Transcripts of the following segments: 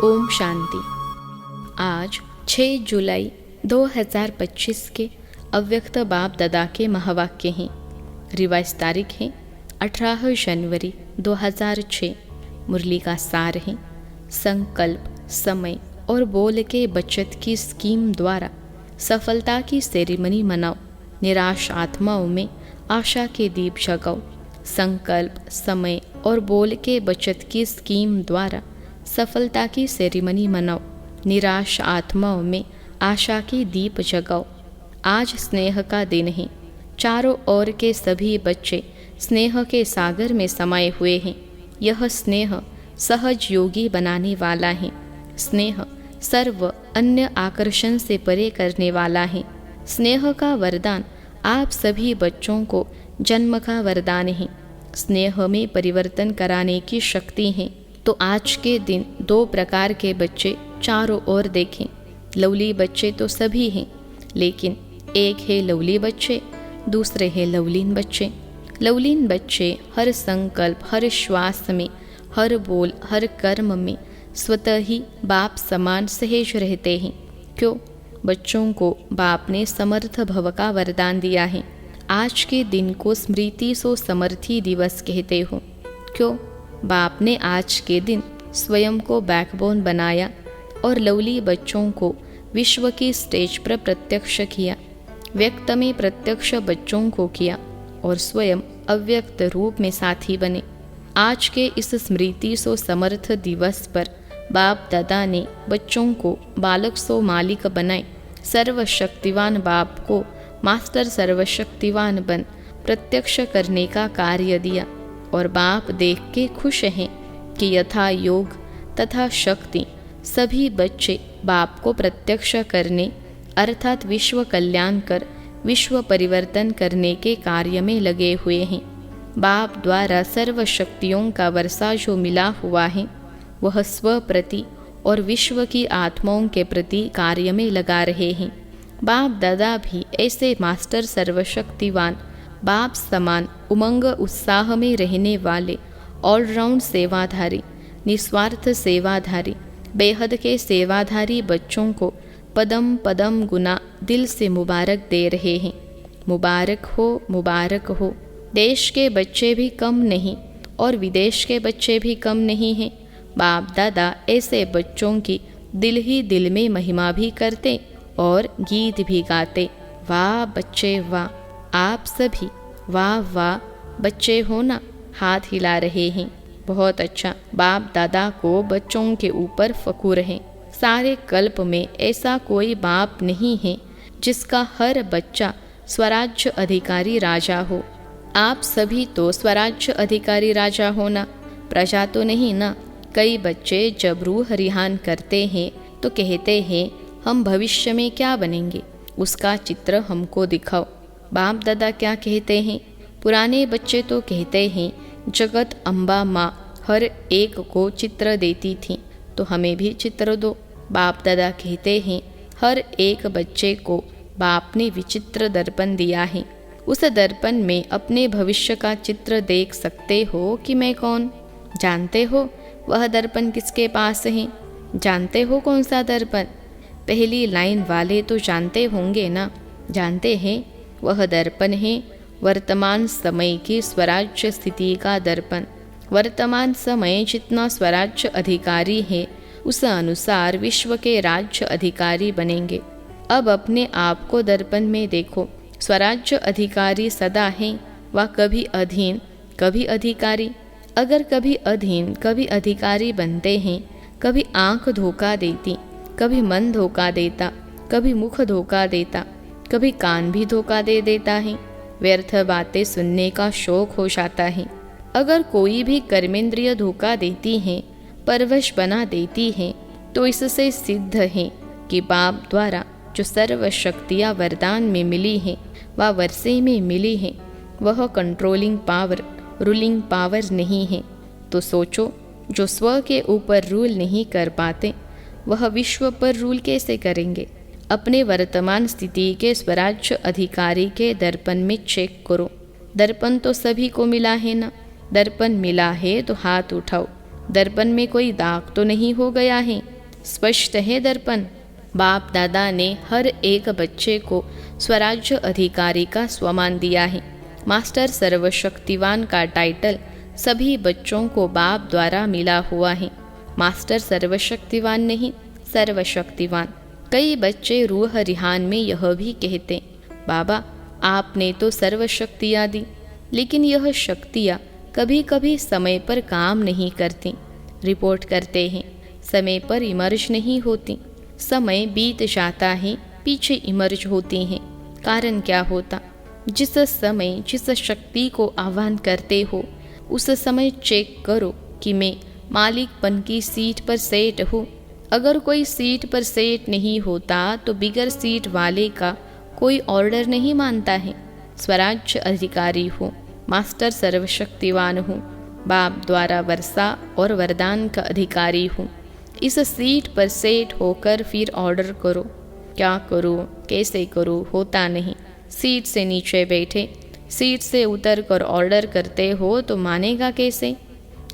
ओम शांति। आज 6 जुलाई 2025 के अव्यक्त बाप दादा के महावाक्य हैं। रिवाइज तारीख है 18 जनवरी 2006। मुरली का सार है, संकल्प, समय और बोल के बचत की स्कीम द्वारा सफलता की सेरेमनी मनाओ। निराश आत्माओं में आशा के दीप जगाओ। संकल्प, समय और बोल के बचत की स्कीम द्वारा सफलता की सेरेमनी मनाओ। निराश आत्माओं में आशा की दीप जगाओ। आज स्नेह का दिन है। चारों ओर के सभी बच्चे स्नेह के सागर में समाये हुए हैं। यह स्नेह सहज योगी बनाने वाला है। स्नेह सर्व अन्य आकर्षण से परे करने वाला है। स्नेह का वरदान आप सभी बच्चों को जन्म का वरदान है। स्नेह में परिवर्तन कराने की शक्ति है। तो आज के दिन 2 प्रकार के बच्चे चारों ओर देखें। लवली बच्चे तो सभी हैं, लेकिन एक है लवली बच्चे, दूसरे हैं लवलीन बच्चे। लवलीन बच्चे हर संकल्प, हर श्वास में, हर बोल, हर कर्म में स्वतः ही बाप समान सहज रहते हैं। क्यों? बच्चों को बाप ने समर्थ भव का वरदान दिया है। आज के दिन को स्मृति सो समर्थी दिवस कहते हो। क्यों? बाप ने आज के दिन स्वयं को बैकबोन बनाया और लवली बच्चों को विश्व की स्टेज पर प्रत्यक्ष किया। व्यक्त में प्रत्यक्ष बच्चों को किया और स्वयं अव्यक्त रूप में साथी बने। आज के इस स्मृति सो समर्थ दिवस पर बाप दादा ने बच्चों को बालक सो मालिक बनाए। सर्वशक्तिवान बाप को मास्टर सर्वशक्तिवान बन प्रत्यक्ष करने का कार्य दिया और बाप देख के खुश हैं कि यथा योग तथा शक्ति सभी बच्चे बाप को प्रत्यक्ष करने अर्थात विश्व कल्याण कर विश्व परिवर्तन करने के कार्य में लगे हुए हैं। बाप द्वारा सर्व शक्तियों का वर्षा जो मिला हुआ है वह स्व प्रति और विश्व की आत्माओं के प्रति कार्य में लगा रहे हैं। बाप दादा भी ऐसे मास्टर सर्वशक्तिवान बाप समान उमंग उत्साह में रहने वाले ऑलराउंड सेवाधारी, निस्वार्थ सेवाधारी, बेहद के सेवाधारी बच्चों को पदम पदम गुना दिल से मुबारक दे रहे हैं। मुबारक हो, मुबारक हो। देश के बच्चे भी कम नहीं और विदेश के बच्चे भी कम नहीं हैं। बाप दादा ऐसे बच्चों की दिल ही दिल में महिमा भी करते और गीत भी गाते। वाह बच्चे वाह, आप सभी वाह वाह बच्चे हो ना, हाथ हिला रहे हैं। बहुत अच्छा। बाप दादा को बच्चों के ऊपर फखुर है। सारे कल्प में ऐसा कोई बाप नहीं है जिसका हर बच्चा स्वराज्य अधिकारी राजा हो। आप सभी तो स्वराज्य अधिकारी राजा हो ना, प्रजा तो नहीं ना। कई बच्चे जब रूह रिहान करते हैं तो कहते हैं हम भविष्य में क्या बनेंगे, उसका चित्र हमको दिखाओ। बाप दादा क्या कहते हैं? पुराने बच्चे तो कहते हैं जगत अम्बा माँ हर एक को चित्र देती थी, तो हमें भी चित्र दो। बाप दादा कहते हैं हर एक बच्चे को बाप ने विचित्र दर्पण दिया है। उस दर्पण में अपने भविष्य का चित्र देख सकते हो कि मैं कौन। जानते हो वह दर्पण किसके पास है? जानते हो कौन सा दर्पण? पहली लाइन वाले तो जानते होंगे ना। जानते हैं वह दर्पण है वर्तमान समय की स्वराज्य स्थिति का दर्पण। वर्तमान समय जितना स्वराज्य अधिकारी है उस अनुसार विश्व के राज्य अधिकारी बनेंगे। अब अपने आप को दर्पण में देखो। स्वराज्य अधिकारी सदा हैं व कभी अधीन कभी अधिकारी। अगर कभी अधीन कभी अधिकारी बनते हैं, कभी आँख धोखा देती, कभी मन धोखा देता, कभी मुख धोखा देता, कभी कान भी धोखा दे देता है। व्यर्थ बातें सुनने का शौक हो जाता है। अगर कोई भी कर्मेंद्रिय धोखा देती हैं, परवश बना देती हैं, तो इससे सिद्ध है कि बाप द्वारा जो सर्व शक्तियाँ वरदान में मिली हैं व वर्षे में मिली हैं वह कंट्रोलिंग पावर, रूलिंग पावर नहीं है। तो सोचो, जो स्व के ऊपर रूल नहीं कर पाते वह विश्व पर रूल कैसे करेंगे? अपने वर्तमान स्थिति के स्वराज्य अधिकारी के दर्पण में चेक करो। दर्पण तो सभी को मिला है ना। दर्पण मिला है तो हाथ उठाओ। दर्पण में कोई दाग तो नहीं हो गया है? स्पष्ट है दर्पण। बाप दादा ने हर एक बच्चे को स्वराज्य अधिकारी का स्वमान दिया है। मास्टर सर्वशक्तिवान का टाइटल सभी बच्चों को बाप द्वारा मिला हुआ है। मास्टर सर्वशक्तिवान नहीं, सर्वशक्तिवान। कई बच्चे रूह रिहान में यह भी कहते, बाबा आपने तो सर्वशक्तियाँ दी, लेकिन यह शक्तियाँ कभी कभी समय पर काम नहीं करती। रिपोर्ट करते हैं, समय पर इमर्ज नहीं होती। समय बीत जाता है, पीछे इमर्ज होती हैं। कारण क्या होता? जिस समय जिस शक्ति को आह्वान करते हो, उस समय चेक करो कि मैं मालिकपन की सीट पर सेट हूँ। अगर कोई सीट पर सेट नहीं होता तो बिगर सीट वाले का कोई ऑर्डर नहीं मानता है। स्वराज्य अधिकारी हूँ, मास्टर सर्वशक्तिवान हूँ, बाप द्वारा वर्षा और वरदान का अधिकारी हूँ। इस सीट पर सेट होकर फिर ऑर्डर करो। क्या करूँ, कैसे करूँ, होता नहीं। सीट से नीचे बैठे, सीट से उतर कर ऑर्डर करते हो तो मानेगा कैसे?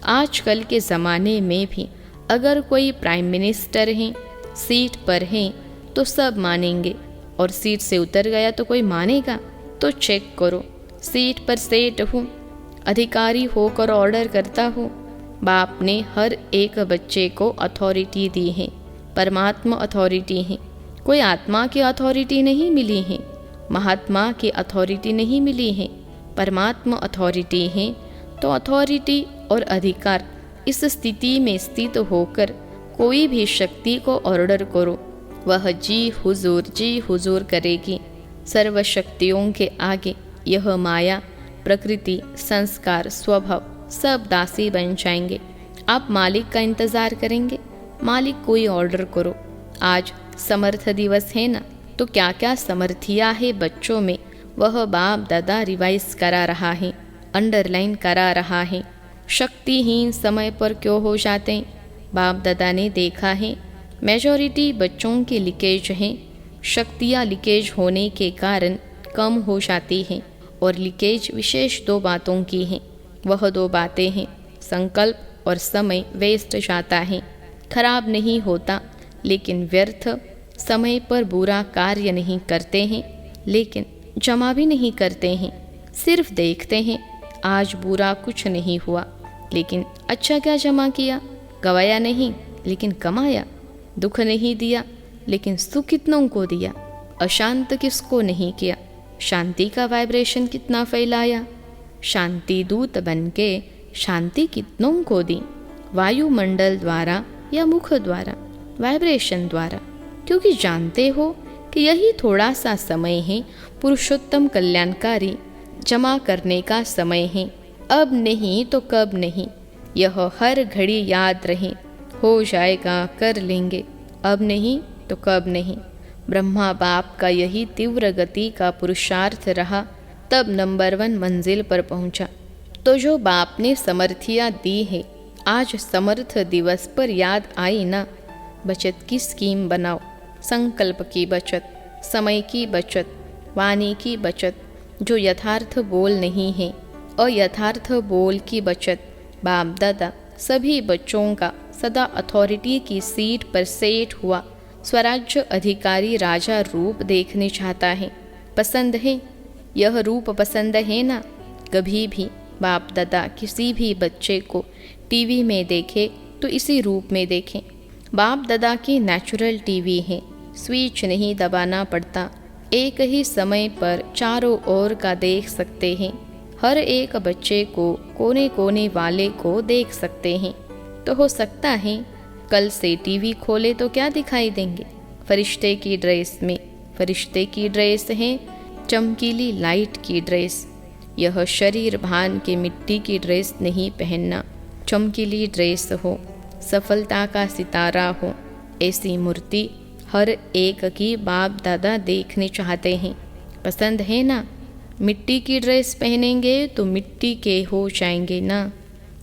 आजकल के ज़माने में भी अगर कोई प्राइम मिनिस्टर है, सीट पर है, तो सब मानेंगे, और सीट से उतर गया तो कोई मानेगा? तो चेक करो, सीट पर सेट हूँ, अधिकारी होकर ऑर्डर करता हूँ। बाप ने हर एक बच्चे को अथॉरिटी दी है, परमात्मा अथॉरिटी है। कोई आत्मा की अथॉरिटी नहीं मिली है, महात्मा की अथॉरिटी नहीं मिली है, परमात्मा अथॉरिटी है। तो अथॉरिटी और अधिकार इस स्थिति में स्थित होकर कोई भी शक्ति को ऑर्डर करो, वह जी हुजूर करेगी। सर्व शक्तियों के आगे यह माया, प्रकृति, संस्कार, स्वभाव सब दासी बन जाएंगे। आप मालिक का इंतज़ार करेंगे, मालिक कोई ऑर्डर करो। आज समर्थ दिवस है ना, तो क्या क्या समर्थिया है बच्चों में, वह बाप दादा रिवाइज करा रहा है, अंडरलाइन करा रहा है। शक्तिहीन समय पर क्यों हो जाते हैं? बाप दादा ने देखा है मेजॉरिटी बच्चों के लीकेज हैं। शक्तियाँ लीकेज होने के कारण कम हो जाती हैं, और लीकेज विशेष दो बातों की हैं। वह दो बातें हैं, संकल्प और समय वेस्ट जाता है। खराब नहीं होता, लेकिन व्यर्थ। समय पर बुरा कार्य नहीं करते हैं, लेकिन जमा भी नहीं करते हैं। सिर्फ देखते हैं, आज बुरा कुछ नहीं हुआ, लेकिन अच्छा क्या जमा किया? गवाया नहीं, लेकिन कमाया। दुख नहीं दिया, लेकिन सुख कितनों को दिया। अशांत किसको नहीं किया, शांति का वाइब्रेशन कितना फैलाया। शांति दूत बनके शांति कितनों को दी, वायुमंडल द्वारा या मुख द्वारा, वाइब्रेशन द्वारा। क्योंकि जानते हो कि यही थोड़ा सा समय है, पुरुषोत्तम कल्याणकारी जमा करने का समय है। अब नहीं तो कब नहीं, यह हर घड़ी याद रहे। हो जाएगा, कर लेंगे, अब नहीं तो कब नहीं। ब्रह्मा बाप का यही तीव्र गति का पुरुषार्थ रहा, तब नंबर 1 मंजिल पर पहुंचा। तो जो बाप ने समर्थियाँ दी है, आज समर्थ दिवस पर याद आई ना। बचत की स्कीम बनाओ, संकल्प की बचत, समय की बचत, वाणी की बचत, जो यथार्थ बोल नहीं है, अयथार्थ बोल की बचत। बाप दादा सभी बच्चों का सदा अथॉरिटी की सीट पर सेट हुआ स्वराज्य अधिकारी राजा रूप देखने चाहता है। पसंद है यह रूप, पसंद है ना? कभी भी बाप दादा किसी भी बच्चे को टीवी में देखे तो इसी रूप में देखें। बाप दादा की नेचुरल टीवी है, स्विच नहीं दबाना पड़ता, एक ही समय पर चारों ओर का देख सकते हैं। हर एक बच्चे को कोने कोने वाले को देख सकते हैं। तो हो सकता है कल से टीवी खोले तो क्या दिखाई देंगे? फरिश्ते की ड्रेस में। फरिश्ते की ड्रेस है चमकीली लाइट की ड्रेस। यह शरीर भान के मिट्टी की ड्रेस नहीं पहनना। चमकीली ड्रेस हो, सफलता का सितारा हो, ऐसी मूर्ति हर एक की बाप दादा देखने चाहते हैं। पसंद है ना? मिट्टी की ड्रेस पहनेंगे तो मिट्टी के हो जाएंगे ना।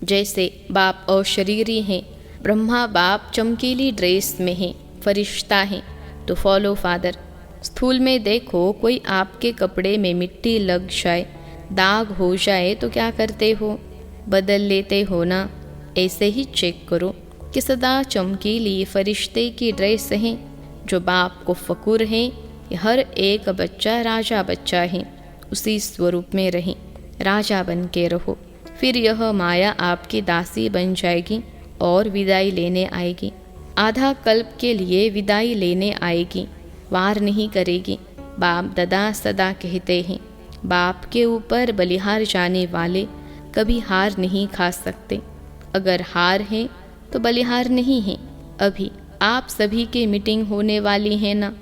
जैसे बाप अशरीरी हैं, ब्रह्मा बाप चमकीली ड्रेस में हैं, फरिश्ता हैं, तो फॉलो फादर। स्थूल में देखो, कोई आपके कपड़े में मिट्टी लग जाए, दाग हो जाए तो क्या करते हो? बदल लेते हो ना। ऐसे ही चेक करो कि सदा चमकीली फरिश्ते की ड्रेस है, जो बाप को फकुर है, हर एक बच्चा राजा बच्चा है, उसी स्वरूप में रहें, राजा बन के रहो। फिर यह माया आपकी दासी बन जाएगी और विदाई लेने आएगी। आधा कल्प के लिए विदाई लेने आएगी, वार नहीं करेगी। बाप दादा सदा कहते हैं, बाप के ऊपर बलिहार जाने वाले कभी हार नहीं खा सकते। अगर हार है तो बलिहार नहीं है। अभी आप सभी की मीटिंग होने वाली है ना,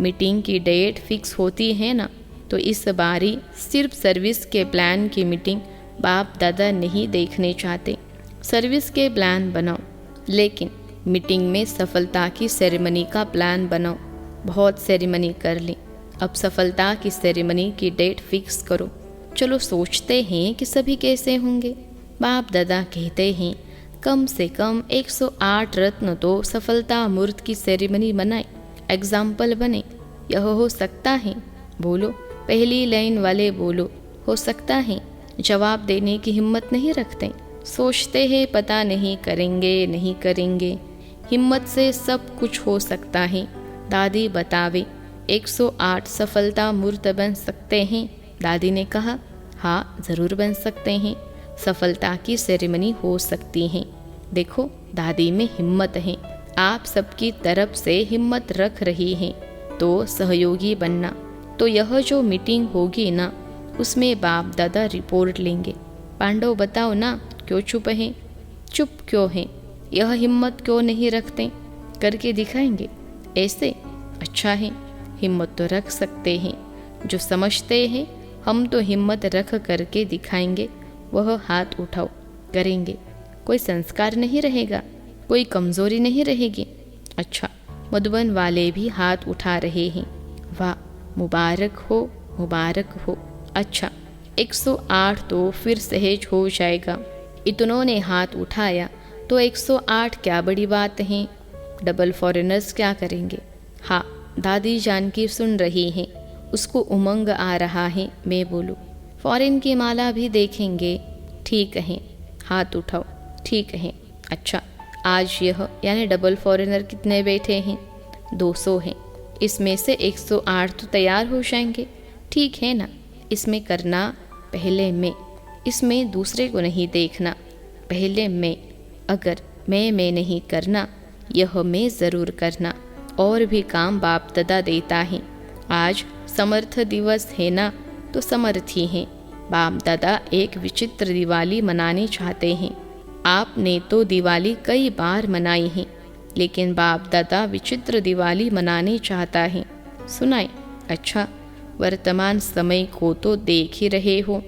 मीटिंग की डेट फिक्स होती है ना, तो इस बारी सिर्फ सर्विस के प्लान की मीटिंग बाप दादा नहीं देखने चाहते। सर्विस के प्लान बनाओ, लेकिन मीटिंग में सफलता की सेरेमनी का प्लान बनाओ। बहुत सेरेमनी कर ली, अब सफलता की सेरेमनी की डेट फिक्स करो। चलो सोचते हैं कि सभी कैसे होंगे। बाप दादा कहते हैं, कम से कम 108 रत्न तो सफलता मूर्त की सेरेमनी बनाए, एग्जाम्पल बने। यह हो सकता है? बोलो, पहली लाइन वाले बोलो, हो सकता है। जवाब देने की हिम्मत नहीं रखते, सोचते हैं पता नहीं करेंगे नहीं करेंगे। हिम्मत से सब कुछ हो सकता है। दादी बतावे, 108 सफलता मूर्त बन सकते हैं? दादी ने कहा, हाँ ज़रूर बन सकते हैं, सफलता की सेरेमनी हो सकती है। देखो, दादी में हिम्मत है, आप सबकी तरफ से हिम्मत रख रही हैं, तो सहयोगी बनना। तो यह जो मीटिंग होगी ना, उसमें बाप दादा रिपोर्ट लेंगे। पांडव बताओ ना, क्यों चुप हैं? चुप क्यों हैं? यह हिम्मत क्यों नहीं रखते? करके दिखाएंगे ऐसे। अच्छा है, हिम्मत तो रख सकते हैं। जो समझते हैं हम तो हिम्मत रख करके दिखाएंगे, वह हाथ उठाओ, करेंगे। कोई संस्कार नहीं रहेगा, कोई कमजोरी नहीं रहेगी। अच्छा, मधुबन वाले भी हाथ उठा रहे हैं। वाह, मुबारक हो, मुबारक हो। अच्छा, 108 तो फिर सहज हो जाएगा। इतनों ने हाथ उठाया तो 108 क्या बड़ी बात है। डबल फॉरेनर्स क्या करेंगे? हाँ, दादी जानकी सुन रही हैं, उसको उमंग आ रहा है। मैं बोलूँ, फॉरेन की माला भी देखेंगे? ठीक है, हाथ उठाओ। ठीक है। अच्छा, आज यह यानी डबल फॉरेनर कितने बैठे हैं? 200 हैं। इसमें से 108 तो तैयार हो जाएंगे। ठीक है ना? इसमें करना पहले मैं, इसमें दूसरे को नहीं देखना, पहले मैं। अगर मैं नहीं करना, यह मैं ज़रूर करना। और भी काम बाप दादा देता है। आज समर्थ दिवस है ना, तो समर्थी हैं। बाप दादा एक विचित्र दिवाली मनाने चाहते हैं। आपने तो दिवाली कई बार मनाई है, लेकिन बाप दादा विचित्र दिवाली मनाने चाहता है। सुनाए? अच्छा, वर्तमान समय को तो देख ही रहे हो।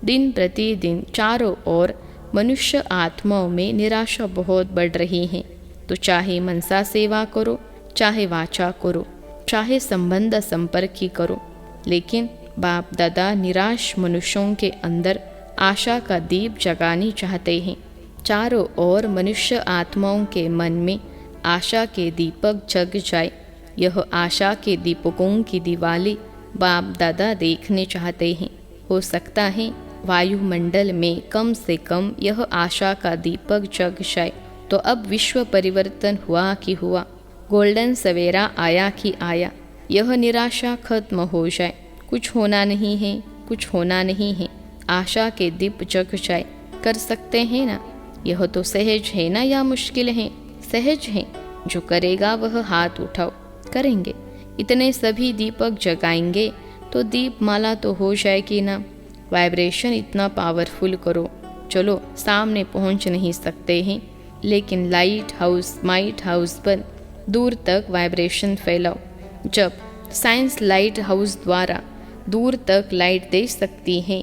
दिन प्रतिदिन चारों ओर मनुष्य आत्माओं में निराशा बहुत बढ़ रही है। तो चाहे मनसा सेवा करो, चाहे वाचा करो, चाहे संबंध संपर्क ही करो, लेकिन बाप दादा निराश मनुष्यों के अंदर आशा का दीप जगाने चाहते हैं। चारों ओर मनुष्य आत्माओं के मन में आशा के दीपक जग जाए। यह आशा के दीपकों की दिवाली बाप दादा देखने चाहते हैं। हो सकता है वायुमंडल में कम से कम यह आशा का दीपक जग जाए। तो अब विश्व परिवर्तन हुआ कि हुआ, गोल्डन सवेरा आया कि आया। यह निराशा खत्म हो जाए। कुछ होना नहीं है, कुछ होना नहीं है, आशा के दीप जग जाए। कर सकते हैं ना? यह तो सहज है ना या मुश्किल है? सहज है। जो करेगा वह हाथ उठाओ, करेंगे। इतने सभी दीपक जगाएंगे तो दीप माला तो हो जाएगी ना। वाइब्रेशन इतना पावरफुल करो। चलो, सामने पहुंच नहीं सकते हैं, लेकिन लाइट हाउस माइट हाउस पर दूर तक वाइब्रेशन फैलाओ। जब साइंस लाइट हाउस द्वारा दूर तक लाइट दे सकती है,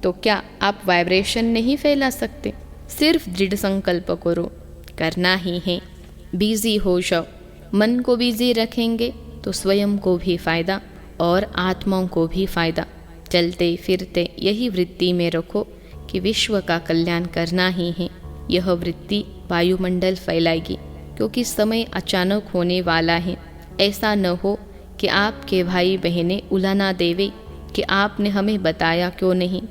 तो क्या आप वाइब्रेशन नहीं फैला सकते? सिर्फ दृढ़ संकल्प करो, करना ही है। बिजी हो जाओ। मन को बिजी रखेंगे तो स्वयं को भी फायदा और आत्माओं को भी फायदा। चलते फिरते यही वृत्ति में रखो कि विश्व का कल्याण करना ही है। यह वृत्ति वायुमंडल फैलाएगी, क्योंकि समय अचानक होने वाला है। ऐसा न हो कि आपके भाई बहनें उलाना देवे कि आपने हमें बताया क्यों नहीं।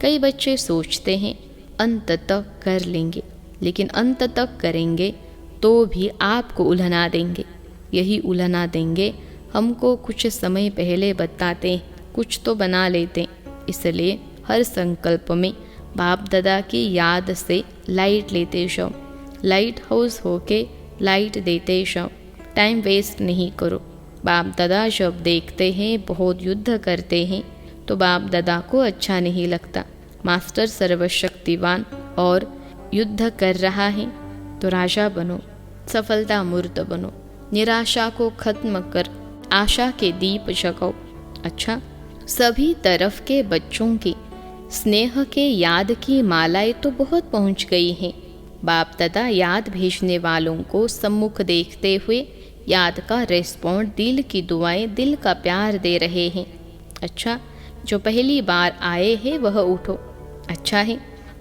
कई बच्चे सोचते हैं अंततः कर लेंगे, लेकिन अंत तक करेंगे तो भी आपको उल्हना देंगे। यही उल्हना देंगे, हमको कुछ समय पहले बताते, कुछ तो बना लेते। इसलिए हर संकल्प में बाप दादा की याद से लाइट लेते जाओ, लाइट हाउस होके लाइट देते जाओ। टाइम वेस्ट नहीं करो। बाप दादा जब देखते हैं बहुत युद्ध करते हैं तो बाप दादा को अच्छा नहीं लगता। मास्टर सर्वशक्तिवान और युद्ध कर रहा है तो राजा बनो, सफलता मूर्त बनो, निराशा को खत्म कर आशा के दीप जगाओ। अच्छा, सभी तरफ के बच्चों की स्नेह के याद की मालाएं तो बहुत पहुंच गई हैं। बाप दादा याद भेजने वालों को सम्मुख देखते हुए याद का रेस्पॉन्ड, दिल की दुआएं, दिल का प्यार दे रहे हैं। अच्छा, जो पहली बार आए हैं वह उठो। अच्छा है,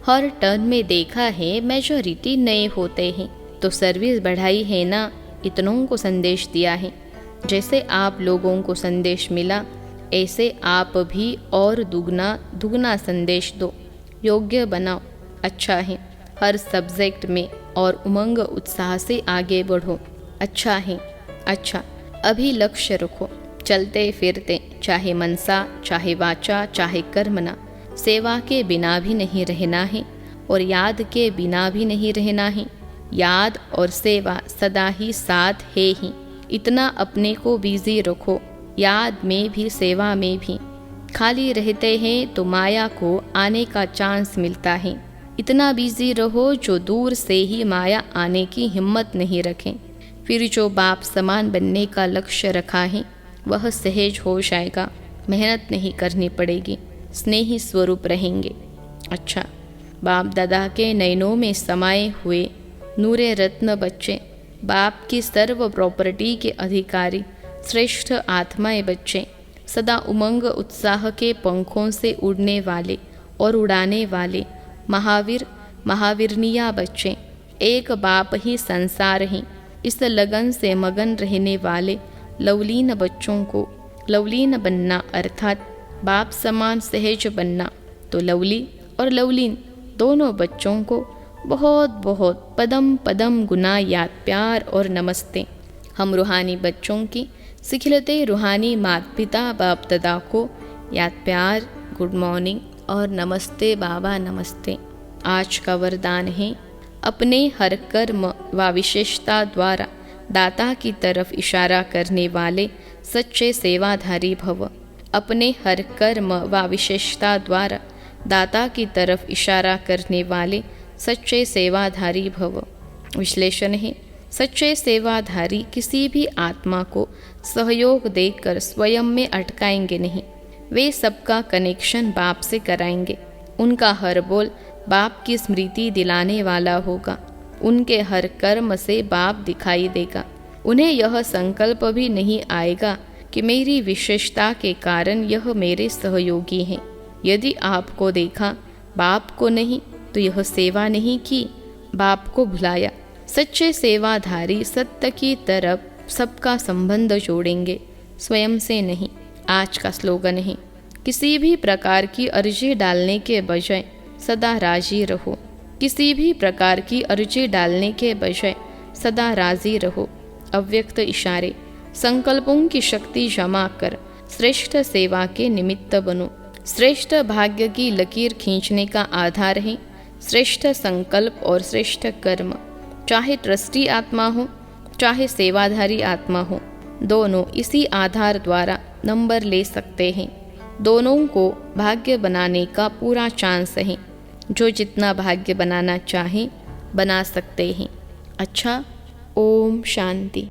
हर टर्न में देखा है मेजॉरिटी नए होते हैं तो सर्विस बढ़ाई है ना, इतनों को संदेश दिया है। जैसे आप लोगों को संदेश मिला ऐसे आप भी और दुगना संदेश दो, योग्य बनाओ। अच्छा है, हर सब्जेक्ट में और उमंग उत्साह से आगे बढ़ो। अच्छा है, अच्छा, अभी लक्ष्य रखो, चलते फिरते चाहे मनसा चाहे वाचा चाहे कर्मना, सेवा के बिना भी नहीं रहना है और याद के बिना भी नहीं रहना है। याद और सेवा सदा ही साथ है ही। इतना अपने को बिजी रखो, याद में भी सेवा में भी। खाली रहते हैं तो माया को आने का चांस मिलता है। इतना बिजी रहो जो दूर से ही माया आने की हिम्मत नहीं रखें। फिर जो बाप समान बनने का लक्ष्य रखा है वह सहज हो जाएगा, मेहनत नहीं करनी पड़ेगी, स्नेही स्वरूप रहेंगे। अच्छा, बाप दादा के नयनों में समाये हुए नूरे रत्न बच्चे, बाप की सर्व प्रॉपर्टी के अधिकारी श्रेष्ठ आत्माएं बच्चे, सदा उमंग उत्साह के पंखों से उड़ने वाले और उड़ाने वाले महावीर महावीरनिया बच्चे, एक बाप ही संसार हैं, इस लगन से मगन रहने वाले लवलीन बच्चों को लवलीन बनना अर्थात बाप समान सहज बनना। तो लवली और लवलीन दोनों बच्चों को बहुत बहुत पदम पदम गुना याद प्यार और नमस्ते। हम रूहानी बच्चों की सिखलते रूहानी माता पिता बाप दादा को याद प्यार, गुड मॉर्निंग और नमस्ते बाबा नमस्ते। आज का वरदान है, अपने हर कर्म व विशेषता द्वारा दाता की तरफ इशारा करने वाले सच्चे सेवाधारी भव। अपने हर कर्म व विशेषता द्वारा दाता की तरफ इशारा करने वाले सच्चे सेवाधारी भव। विश्लेषण है, सच्चे सेवाधारी किसी भी आत्मा को सहयोग देकर स्वयं में अटकाएंगे नहीं। वे सबका कनेक्शन बाप से कराएंगे। उनका हर बोल बाप की स्मृति दिलाने वाला होगा। उनके हर कर्म से बाप दिखाई देगा। उन्हें यह संकल्प भी नहीं आएगा कि मेरी विशेषता के कारण यह मेरे सहयोगी हैं। यदि आपको देखा बाप को नहीं तो यह सेवा नहीं की, बाप को भुलाया। सच्चे सेवाधारी सत्य की तरफ सबका संबंध जोड़ेंगे, स्वयं से नहीं। आज का स्लोगन है, किसी भी प्रकार की अर्जी डालने के बजाय सदा राजी रहो। किसी भी प्रकार की अर्जी डालने के बजाय सदा राजी रहो। अव्यक्त इशारे, संकल्पों की शक्ति जमा कर श्रेष्ठ सेवा के निमित्त बनो। श्रेष्ठ भाग्य की लकीर खींचने का आधार है श्रेष्ठ संकल्प और श्रेष्ठ कर्म। चाहे ट्रस्टी आत्मा हो चाहे सेवाधारी आत्मा हो, दोनों इसी आधार द्वारा नंबर ले सकते हैं। दोनों को भाग्य बनाने का पूरा चांस है। जो जितना भाग्य बनाना चाहे बना सकते हैं। अच्छा, ओम शांति।